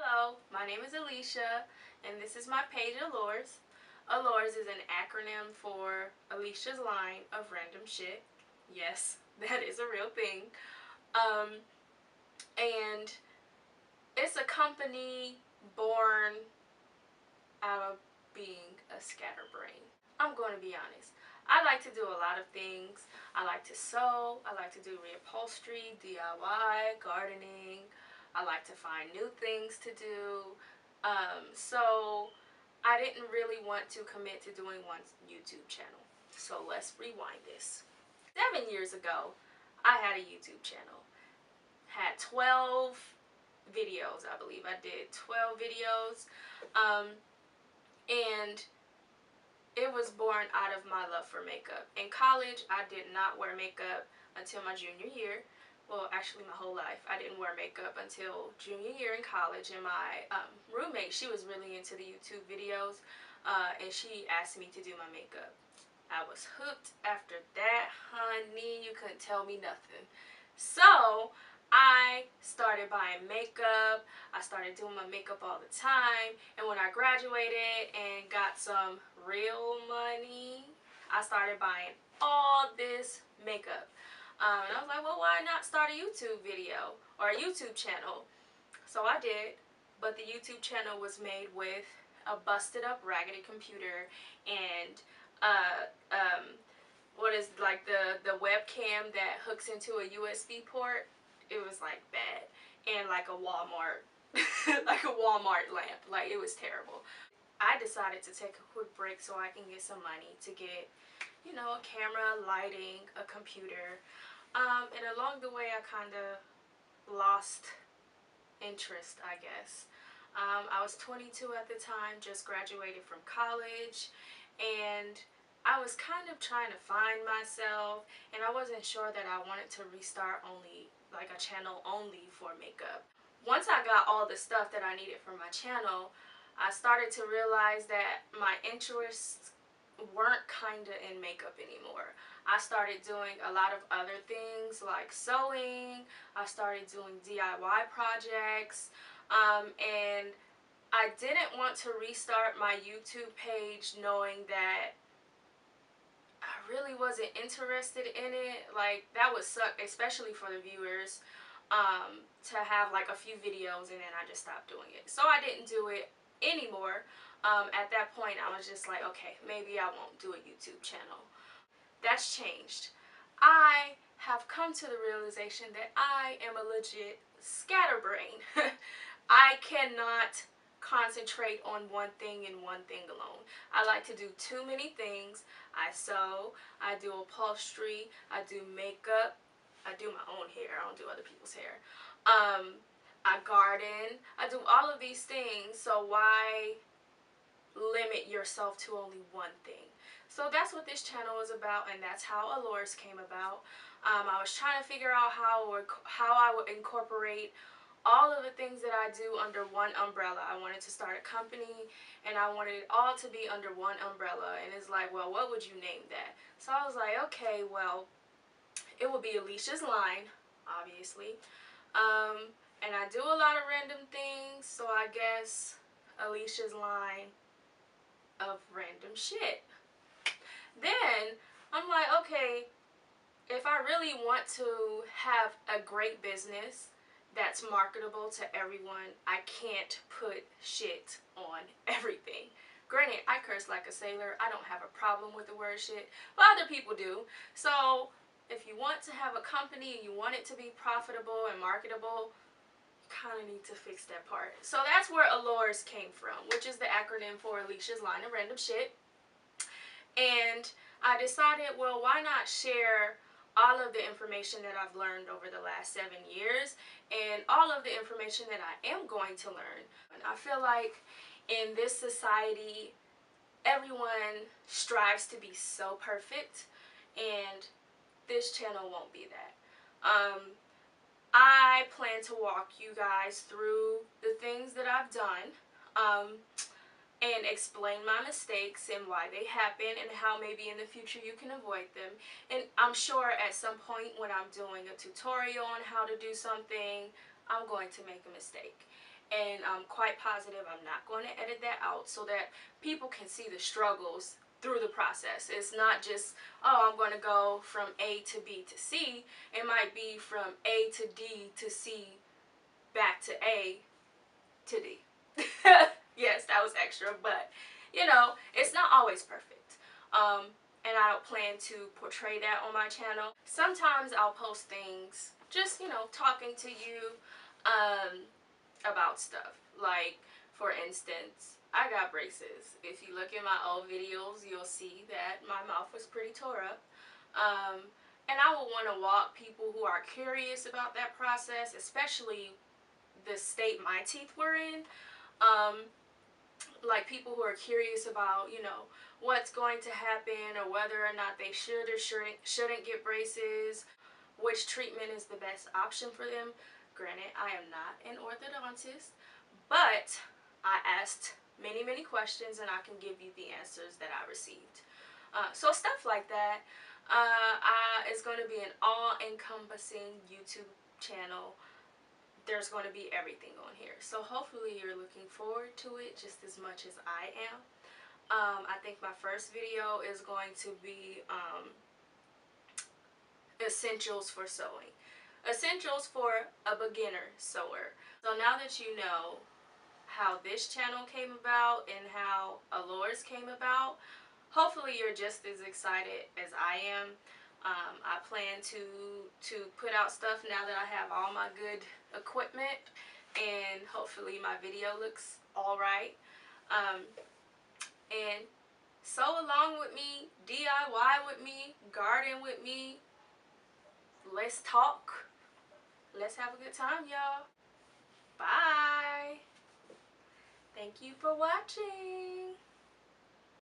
Hello, my name is Alicia, and this is my page ALORS. ALORS is an acronym for Alicia's Line of Random Shit. Yes, that is a real thing. And it's a company born out of being a scatterbrain. I'm going to be honest. I like to do a lot of things. I like to sew, I like to do reupholstery, DIY, gardening. I like to find new things to do. So I didn't really want to commit to doing one YouTube channel. So let's rewind this. 7 years ago, I had a YouTube channel. Had 12 videos, I believe. I did 12 videos. And it was born out of my love for makeup. In college, I did not wear makeup until my junior year. Well, actually my whole life. I didn't wear makeup until junior year in college, and my roommate, she was really into the YouTube videos, and she asked me to do my makeup. I was hooked after that, honey. You couldn't tell me nothing. So I started buying makeup. I started doing my makeup all the time, and when I graduated and got some real money, I started buying all this makeup. And I was like, well, why not start a YouTube video or a YouTube channel? So I did, but the YouTube channel was made with a busted up raggedy computer and what is like the webcam that hooks into a USB port. It was like bad, and like a Walmart like a Walmart lamp. Like, it was terrible. I decided to take a quick break so I can get some money to get, you know, a camera, lighting, a computer. And along the way, I kind of lost interest, I guess. I was 22 at the time, just graduated from college, and I was kind of trying to find myself, and I wasn't sure that I wanted to restart only, like a channel only for makeup. Once I got all the stuff that I needed for my channel, I started to realize that my interests weren't kind of in makeup anymore. I started doing a lot of other things like sewing. I started doing DIY projects, and I didn't want to restart my YouTube page knowing that I really wasn't interested in it. Like, that would suck, especially for the viewers, to have like a few videos and then I just stopped doing it. So I didn't do it anymore. At that point, I was just like, okay, maybe I won't do a YouTube channel. That's changed. I have come to the realization that I am a legit scatterbrain. I cannot concentrate on one thing and one thing alone. I like to do too many things. I sew, I do upholstery, I do makeup, I do my own hair, I don't do other people's hair. I garden, I do all of these things, so why limit yourself to only one thing? So that's what this channel is about, and that's how ALORS came about. I was trying to figure out how I would incorporate all of the things that I do under one umbrella. I wanted to start a company, and I wanted it all to be under one umbrella. And it's like, well, what would you name that? So I was like, okay, well, it would be Alicia's Line, obviously. And I do a lot of random things, so I guess Alicia's Line of Random Shit. Then I'm like, okay, if I really want to have a great business that's marketable to everyone, I can't put shit on everything. Granted, I curse like a sailor. I don't have a problem with the word shit, but other people do. So if you want to have a company and you want it to be profitable and marketable, you kind of need to fix that part. So that's where ALORS came from, which is the acronym for Alicia's Line of Random Shit. And I decided, well, why not share all of the information that I've learned over the last 7 years and all of the information that I am going to learn. And I feel like in this society, everyone strives to be so perfect, and this channel won't be that. I plan to walk you guys through the things that I've done, and explain my mistakes and why they happen and how maybe in the future you can avoid them. And I'm sure at some point when I'm doing a tutorial on how to do something, I'm going to make a mistake. and I'm quite positive I'm not going to edit that out so that people can see the struggles through the process. It's not just, oh, I'm going to go from A to B to C. It might be from A to D to C, back to A to D. Yes, that was extra, but you know, it's not always perfect. And I don't plan to portray that on my channel. Sometimes I'll post things just, you know, talking to you about stuff. Like, for instance, I got braces. If you look at my old videos, you'll see that my mouth was pretty tore up. And I will want to walk people who are curious about that process, especially the state my teeth were in. Um, like people who are curious about, you know, what's going to happen or whether or not they should or shouldn't get braces, which treatment is the best option for them. Granted, I am not an orthodontist, but I asked many, many questions and I can give you the answers that I received. So stuff like that. It's going to be an all-encompassing YouTube channel. There's going to be everything on here. So hopefully you're looking forward to it just as much as I am. I think my first video is going to be essentials for sewing. Essentials for a beginner sewer. So now that you know how this channel came about and how ALORS came about, hopefully you're just as excited as I am. I plan to put out stuff now that I have all my good equipment, and hopefully my video looks alright. And sew along with me, DIY with me, garden with me. Let's talk. Let's have a good time, y'all. Bye. Thank you for watching.